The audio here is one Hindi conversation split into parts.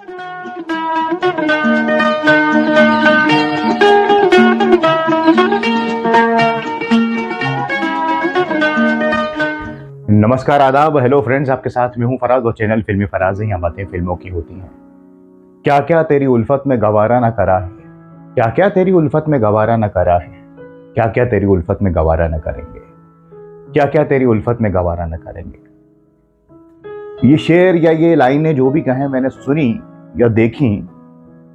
नमस्कार, आदाब, हेलो फ्रेंड्स। आपके साथ मैं हूं फराज और चैनल फिल्मी फराज है। यहाँ बातें फिल्मों की होती हैं। क्या क्या तेरी उल्फत में गवारा न करा है, क्या क्या तेरी उल्फत में गवारा न करा है, क्या क्या तेरी उल्फत में गवारा न करेंगे, क्या क्या तेरी उल्फत में गवारा न करेंगे। ये शेर या ये लाइनें जो भी कहें, मैंने सुनी या देखी।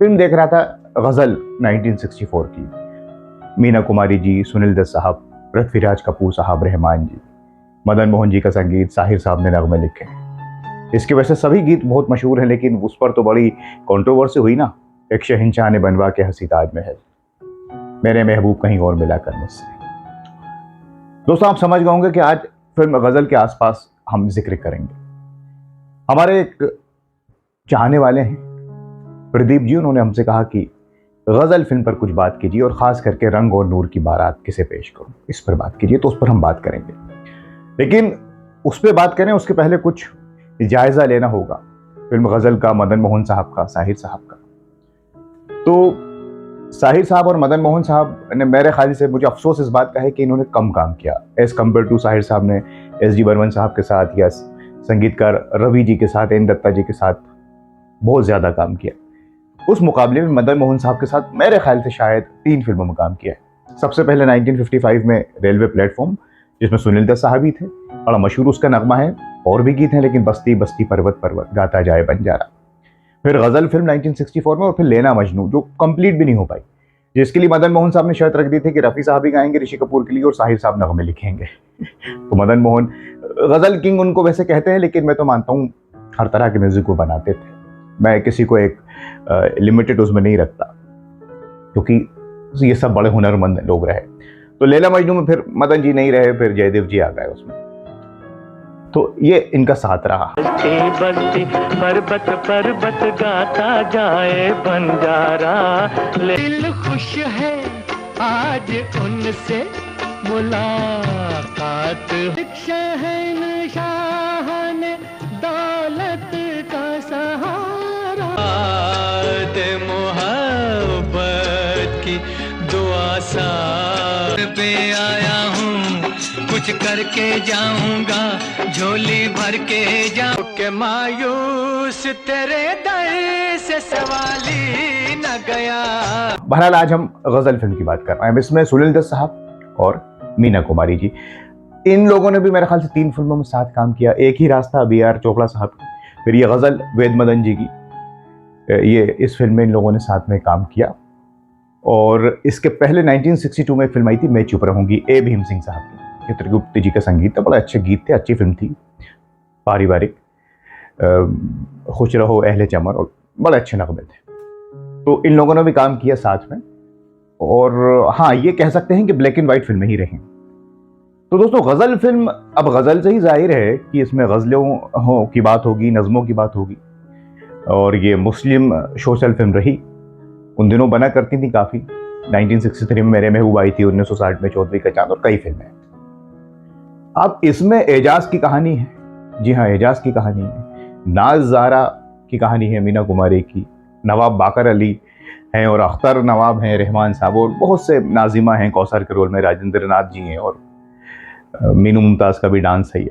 फिल्म देख रहा था गजल 1964 की। मीना कुमारी जी, सुनील दत्त साहब, पृथ्वीराज कपूर साहब, रहमान जी, मदन मोहन जी का संगीत, साहिर साहब ने नगमे लिखे। इसके वैसे सभी गीत बहुत मशहूर हैं, लेकिन उस पर तो बड़ी कंट्रोवर्सी हुई ना। एक शहंशाह ने बनवा के हंसी ताजमहल, मेरे महबूब कहीं और मिला कर मुझसे। दोस्तों, आप समझ गए होंगे कि आज फिल्म गजल के आसपास हम जिक्र करेंगे। हमारे एक चाहने वाले हैं प्रदीप जी, उन्होंने हमसे कहा कि गजल फिल्म पर कुछ बात कीजिए और खास करके रंग और नूर की बारात किसे पेश करूं, इस पर बात कीजिए। तो उस पर हम बात करेंगे, लेकिन उस पर बात करें उसके पहले कुछ जायजा लेना होगा फिल्म गजल का, मदन मोहन साहब का, साहिर साहब का। तो साहिर साहब और मदन मोहन साहब ने, मेरे ख्याल से, मुझे अफसोस इस बात का है कि इन्होंने कम काम किया एज कम्पेयर टू साहिर साहब ने एस डी बर्मन साहब के साथ या संगीतकार रवि जी के साथ, एन दत्ता जी के साथ बहुत ज्यादा काम किया। उस मुकाबले में मदन मोहन साहब के साथ मेरे ख्याल से शायद 3 फिल्मों में काम किया है। सबसे पहले 1955 में रेलवे प्लेटफॉर्म, जिसमें सुनील दत्त साहब ही थे, बड़ा मशहूर उसका नगमा है, और भी गीत हैं, लेकिन बस्ती बस्ती पर्वत पर्वत गाता जाए बंजारा। फिर गजल फिल्म 1964 में, और फिर लेना मजनू, जो कंप्लीट भी नहीं हो पाई, जिसके लिए मदन मोहन साहब ने शर्त रख दी थी कि रफ़ी साहब ही गाएंगे ऋषि कपूर के लिए और साहिर साहब नगमे लिखेंगे। तो मदन मोहन गजल किंग उनको वैसे कहते हैं, लेकिन मैं तो मानता हूँ हर तरह के म्यूजिक वो बनाते थे। मैं किसी को एक लिमिटेड उसमें नहीं रखता, क्योंकि ये सब बड़े हुनरमंद लोग रहे। तो लैला मजनू में फिर मदन जी नहीं रहे, फिर जयदेव जी आ गए उसमें। तो ये इनका साथ रहा। बस्ती पर्वत पर्वत गाता जाए बंजारा, दिल खुश है आज उनसे मुलाकात। शहंशाह ने दौलत का सहारा दे, मोहब्बत की दुआ साथ पे आया हूँ, कुछ करके जाऊंगा, झोली भर के जाऊं के मायूस तेरे दर से सवाली न गया। बहरहाल आज हम गजल फिल्म की बात कर रहे हैं। इसमें सुनील दत्त साहब और मीना कुमारी जी, इन लोगों ने भी मेरे ख्याल से 3 फिल्मों में साथ काम किया। एक ही रास्ता बी आर चोपड़ा साहब की, फिर ये गजल वेद मदन जी की, ये इस फिल्म में इन लोगों ने साथ में काम किया। और इसके पहले 1962 में एक फिल्म आई थी मैं चुप रहूंगी, ए भीम सिंह साहब की, चित्रगुप्त जी का संगीत था, बड़े अच्छे गीत थे, अच्छी फिल्म थी, पारिवारिक, खुश रहो अहले चमन, और बड़े अच्छे नगमे थे। तो इन लोगों ने भी काम किया साथ में। और हाँ, ये कह सकते हैं कि ब्लैक एंड व्हाइट फिल्में ही रही। तो दोस्तों, गजल फिल्म, अब गजल से ही जाहिर है कि इसमें गजलों की बात होगी, नज़मों की बात होगी। और ये मुस्लिम सोशल फिल्म रही, उन दिनों बना करती थी काफ़ी। 1963 में मेरे महबूब आई थी, 1960 में चौधरी का चांद, और कई फिल्में। अब इसमें एजाज की कहानी है। जी हाँ, एजाज की कहानी है, नाज ज़ारा की कहानी है, मीना कुमारी की, नवाब बाकर अली हैं, और अख्तर नवाब हैं, रहमान साहब, और बहुत से नाजिमा हैं कौसर के रोल में, राजेंद्र नाथ जी हैं, और मीनू मुमताज़ का भी डांस है।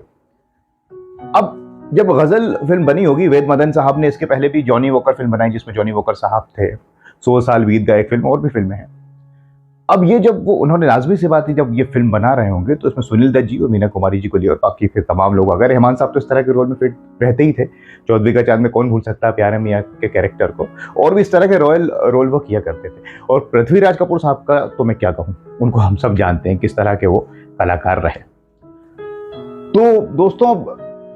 अब जब गजल फिल्म बनी होगी, वेद मदन साहब ने इसके पहले भी जॉनी वॉकर फिल्म बनाई, जिसमें जॉनी वॉकर साहब थे, 100 साल बीत गए एक फिल्म, और भी फिल्में हैं। अब ये जब वो उन्होंने लाजमी सी बात थी, जब ये फिल्म बना रहे होंगे तो इसमें सुनील दत्त जी और मीना कुमारी जी को लिए, और बाकी फिर तमाम लोग। अगर रहमान साहब तो इस तरह के रोल में फिट रहते ही थे, चौधरी का चांद में कौन भूल सकता है प्यारे मियाँ के कैरेक्टर को, और भी इस तरह के रॉयल रोल वो किया करते थे। और पृथ्वीराज कपूर साहब का तो मैं क्या कहूँ, उनको हम सब जानते हैं किस तरह के वो कलाकार रहे। तो दोस्तों,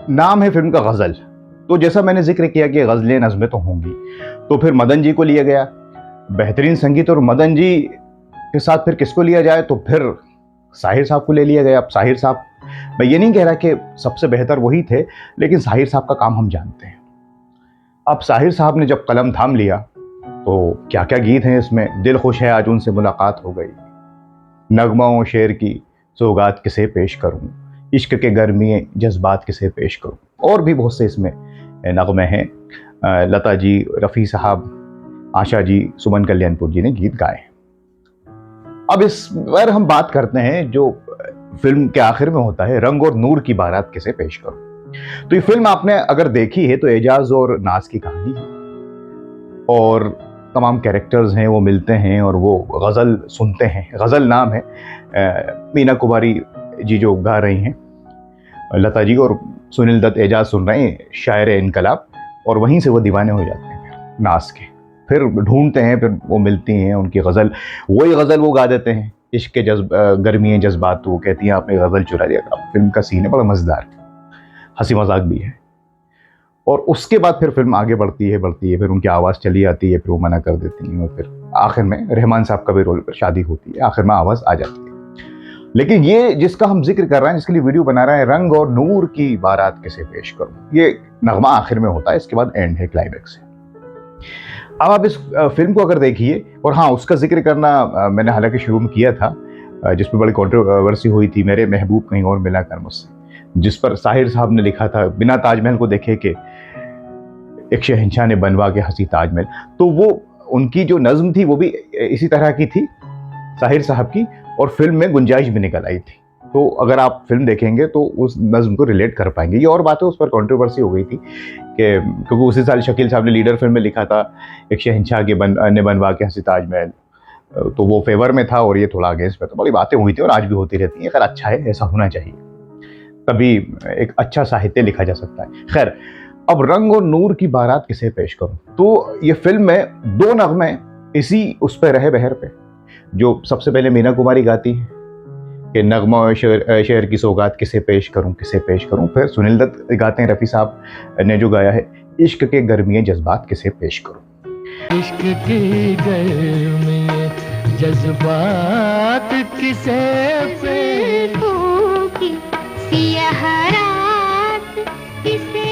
नाम है फिल्म का गजल, तो जैसा मैंने जिक्र किया कि गजलें नज़में तो होंगी, तो फिर मदन जी को लिया गया, बेहतरीन संगीत। और मदन जी के साथ फिर किसको लिया जाए, तो फिर साहिर साहब को ले लिया गया। अब साहिर साहब, मैं ये नहीं कह रहा कि सबसे बेहतर वही थे, लेकिन साहिर साहब का काम हम जानते हैं। अब साहिर साहब ने जब कलम थाम लिया, तो क्या क्या गीत हैं इसमें। दिल खुश है आज उनसे मुलाकात हो गई, नगमाओं शेर की सौगात किसे पेश करूं, इश्क के गर्मी जज्बात किसे पेश करूं, और भी बहुत से इसमें नगमे हैं। लता जी, रफ़ी साहब, आशा जी, सुमन कल्याणपुर जी ने गीत गाए। अब इस पर हम बात करते हैं जो फिल्म के आखिर में होता है, रंग और नूर की बारात किसे पेश करूं। तो ये फिल्म आपने अगर देखी है तो एजाज और नाज की कहानी है और तमाम कैरेक्टर्स हैं वो मिलते हैं और वो गज़ल सुनते हैं। गज़ल नाम है, मीना कुमारी जी जो गा रही हैं, लता जी, और सुनील दत्त एजाज सुन रहे हैं शायर इनकलाब, और वहीं से वो दीवाने हो जाते हैं फिर नाज के। फिर ढूंढते हैं, फिर वो मिलती हैं, उनकी गज़ल, वही गज़ल वो गा देते हैं, इश्क के गर्मी जज्बात। वो कहती हैं आपने गज़ल चुरा दिया। अब फिल्म का सीन है बड़ा मज़ेदार, हंसी मजाक भी है। और उसके बाद फिर फिल्म आगे बढ़ती है, फिर उनकी आवाज़ चली आती है, फिर वो मना कर देती हैं, और फिर आखिर में रहमान साहब का भी रोल पर शादी होती है, आखिर में आवाज़ आ जाती है। लेकिन ये जिसका हम जिक्र कर रहे हैं, जिसके लिए वीडियो बना रहा है, रंग और नूर की बारात किसे पेश करूं, ये नगमा आखिर में होता है, इसके बाद एंड है, क्लाइमैक्स है। अब आप इस फिल्म को अगर देखिए, और हाँ, उसका जिक्र करना मैंने हालांकि शुरू में किया था, जिसमें बड़ी कंट्रोवर्सी हुई थी, मेरे महबूब कहीं और मिला कर मुझसे, जिस पर साहिर साहब ने लिखा था, बिना ताजमहल को देखे कि एक शहंशाह ने बनवा के हंसी ताजमहल। तो वो उनकी जो नज्म थी वो भी इसी तरह की थी साहिर साहब की, और फिल्म में गुंजाइश भी निकल आई थी। तो अगर आप फिल्म देखेंगे तो उस नज्म को रिलेट कर पाएंगे। ये और बात है, उस पर कंट्रोवर्सी हो गई थी कि क्योंकि उसी साल शकील साहब ने लीडर फिल्म में लिखा था एक शहंशाह के ने बनवा के हंसी ताजमहल, तो वो फेवर में था और ये थोड़ा अगेंस्ट में। तो बड़ी बातें हुई थी और आज भी होती रहती हैं। खैर, अच्छा है, ऐसा होना चाहिए, तभी एक अच्छा साहित्य लिखा जा सकता है। खैर, अब रंग और नूर की बारात किसे पेश करूं, तो ये फिल्म में दो नगमे इसी उस पे रहे बहर पे, जो सबसे पहले मीना कुमारी गाती है कि नगमा शेर की सौगात किसे पेश करूं, किसे पेश करूं। फिर सुनील दत्त गाते हैं, रफ़ी साहब ने जो गाया है, इश्क के गर्मी जज्बात किसे पेश करूं। इश्क की गर्मी जज्बात किसे पेश की सियाह रात किसे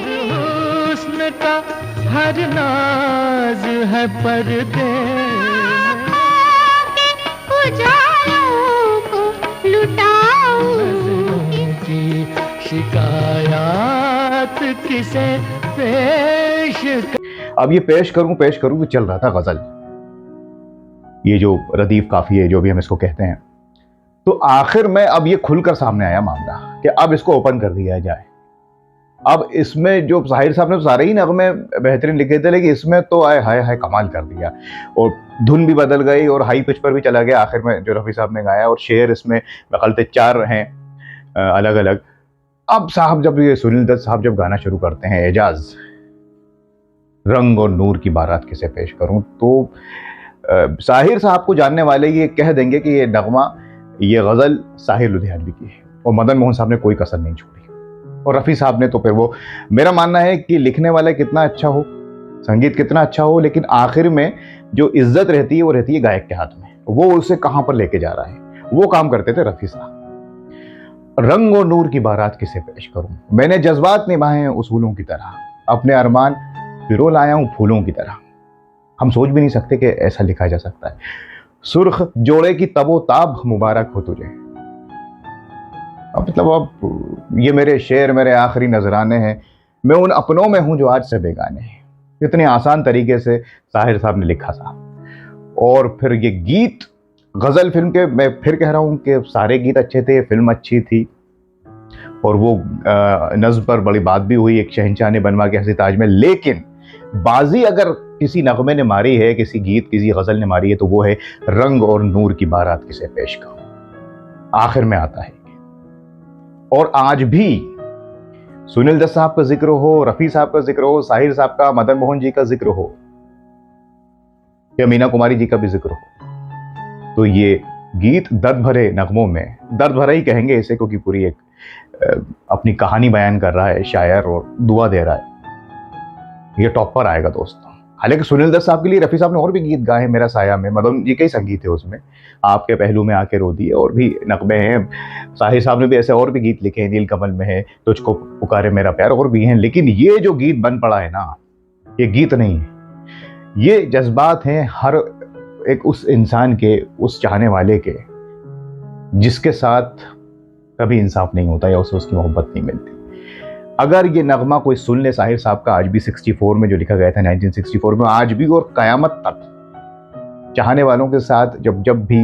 हुस्न का हर नाज है पर्दे उजालों को लुटाऊं की शिकायत किसे पेश। अब ये पेश करूं तो चल रहा था गजल, ये जो रदीफ काफी है जो भी हम इसको कहते हैं। तो आखिर में अब ये खुलकर सामने आया मामला कि अब इसको ओपन कर दिया जाए। अब इसमें जो साहिर साहब ने तो सारे ही नगमे बेहतरीन लिखे थे, लेकिन इसमें तो आए हाय हाय कमाल कर दिया, और धुन भी बदल गई और हाई पिच पर भी चला गया आखिर में जो रफ़ी साहब ने गाया, और शेर इसमें बखलते 4 हैं अलग अलग। अब साहब जब ये सुनील दत्त साहब जब गाना शुरू करते हैं, एजाज रंग और नूर की बारात किसे पेश करूं, तो साहिर साहब को जानने वाले ये कह देंगे कि ये नगमा, ये गज़ल साहिर लुधियानवी की है, और मदन मोहन साहब ने कोई कसर नहीं छोड़ी, और रफ़ी साहब ने तो फिर वो, मेरा मानना है कि लिखने वाला कितना अच्छा हो, संगीत कितना अच्छा हो, लेकिन आखिर में जो इज्जत रहती है वो रहती है गायक के हाथ में, वो उसे कहाँ पर लेके जा रहा है, वो काम करते थे रफ़ी साहब। रंग और नूर की बारात किसे पेश करूं, मैंने जज्बात निभाए हैं उसूलों की तरह, अपने अरमान पिरो लाया हूं फूलों की तरह। हम सोच भी नहीं सकते कि ऐसा लिखा जा सकता है। सुर्ख जोड़े की तबो ताब मुबारक हो तुझे। अब मतलब अब ये मेरे शेर मेरे आखिरी नजराने हैं, मैं उन अपनों में हूं जो आज से बेगाने हैं। इतने आसान तरीके से साहिर साहब ने लिखा था। और फिर ये गीत गजल फिल्म के, मैं फिर कह रहा हूं कि सारे गीत अच्छे थे, फिल्म अच्छी थी, और वो नज्म पर बड़ी बात भी हुई, एक शहंशाह ने बनवा के हंसी ताजमहल। लेकिन बाजी अगर किसी नगमे ने मारी है, किसी गीत किसी गजल ने मारी है, तो वो है रंग और नूर की बारात किसे पेश करूं। आखिर में आता है, और आज भी सुनील दत्त साहब का जिक्र हो, रफ़ी साहब का जिक्र हो, साहिर साहब का, मदन मोहन जी का जिक्र हो, या मीना कुमारी जी का भी जिक्र हो, तो ये गीत दर्द भरे नगमों में, दर्द भरा ही कहेंगे इसे, क्योंकि पूरी एक अपनी कहानी बयान कर रहा है शायर और दुआ दे रहा है, ये टॉप पर आएगा दोस्तों। हालांकि सुनील दत्त साहब के लिए रफ़ी साहब ने और भी गीत गाए हैं, मेरा साया में, मदन जी के ही संगीत है उसमें, आपके पहलू में आके रो दिए, और भी नगमे हैं। साहिर साहब ने भी ऐसे और भी गीत लिखे हैं, नील कमल में है, तुझको पुकारे मेरा प्यार, और भी हैं। लेकिन ये जो गीत बन पड़ा है ना, ये गीत नहीं है, ये जज्बात हैं हर एक उस इंसान के, उस चाहने वाले के, जिसके साथ कभी इंसाफ नहीं होता या उसे उसकी मोहब्बत नहीं मिलती। अगर ये नगमा कोई सुन ले साहिर साहब का, आज भी 64 में जो लिखा गया था 1964 में, आज भी और क़यामत तक चाहने वालों के साथ जब जब भी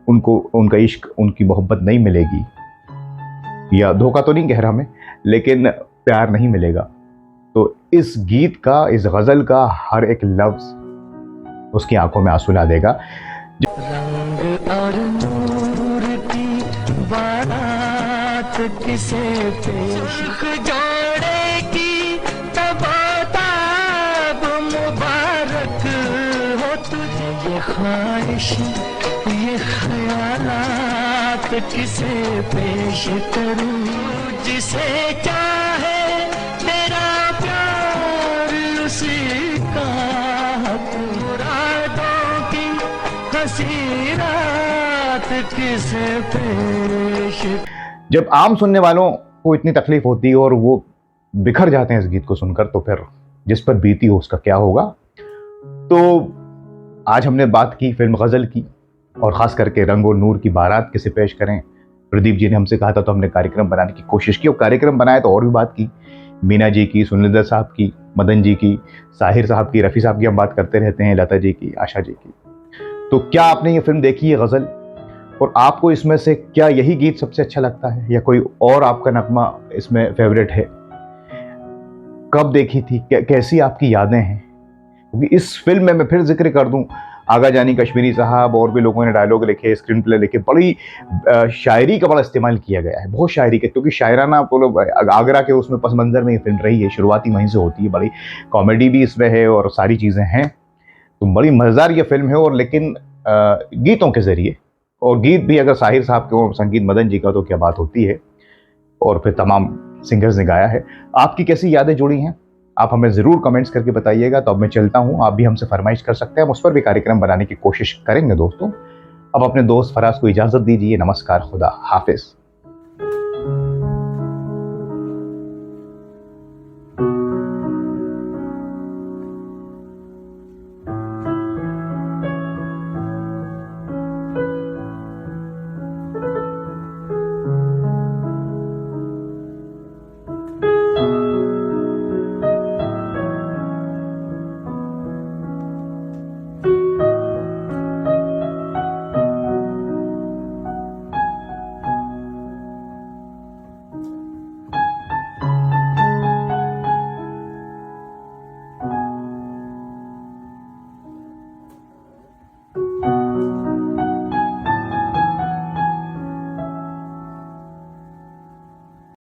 उनको उनका इश्क, उनकी मोहब्बत नहीं मिलेगी, या धोखा तो नहीं कह रहा मैं, लेकिन प्यार नहीं मिलेगा, तो इस गीत का, इस गज़ल का हर एक लफ्ज़ उसकी आंखों में आंसू ला देगा। रंग और नूर की बारात किसे पेश जोड़े की तब मुबारक हो तुझे, ये ख्वाहिश ये ख्यालात किसे पेश करूं, जिसे चाहे तेरा प्यार उसी का मुरादों की हंसी रात किसे पेश। जब आम सुनने वालों को इतनी तकलीफ होती है और वो बिखर जाते हैं इस गीत को सुनकर, तो फिर जिस पर बीती हो उसका क्या होगा। तो आज हमने बात की फिल्म गज़ल की, और ख़ास करके रंग और नूर की बारात किसे पेश करें। प्रदीप जी ने हमसे कहा था तो हमने कार्यक्रम बनाने की कोशिश की, और कार्यक्रम बनाया तो और भी बात की, मीना जी की, सुनिंदर साहब की, मदन जी की, साहिर साहब की, रफ़ी साहब की हम बात करते रहते हैं, लता जी की, आशा जी की। तो क्या आपने ये फिल्म देखी है गज़ल, और आपको इसमें से क्या यही गीत सबसे अच्छा लगता है, या कोई और आपका नगमा इसमें फेवरेट है? कब देखी थी, कैसी आपकी यादें हैं? क्योंकि इस फिल्म में मैं फिर जिक्र कर दूं, आगा जानी कश्मीरी साहब और भी लोगों ने डायलॉग लिखे, स्क्रीन प्ले लिखे, बड़ी शायरी का बड़ा इस्तेमाल किया गया है, बहुत शायरी के, क्योंकि शायराना बोलो आगरा के उसमें पस मंज़र में ये फिल्म रही है, शुरुआती वहीं से होती है, बड़ी कॉमेडी भी इसमें है और सारी चीज़ें हैं, तो बड़ी मज़ेदार ये फिल्म है। और लेकिन गीतों के ज़रिए, और गीत भी अगर साहिर साहब के और संगीत मदन जी का, तो क्या बात होती है, और फिर तमाम सिंगर्स ने गाया है। आपकी कैसी यादें जुड़ी हैं, आप हमें ज़रूर कमेंट्स करके बताइएगा। तो अब मैं चलता हूँ, आप भी हमसे फरमाइश कर सकते हैं, हम उस पर भी कार्यक्रम बनाने की कोशिश करेंगे दोस्तों। अब अपने दोस्त फराज को इजाज़त दीजिए। नमस्कार, खुदा हाफिज़।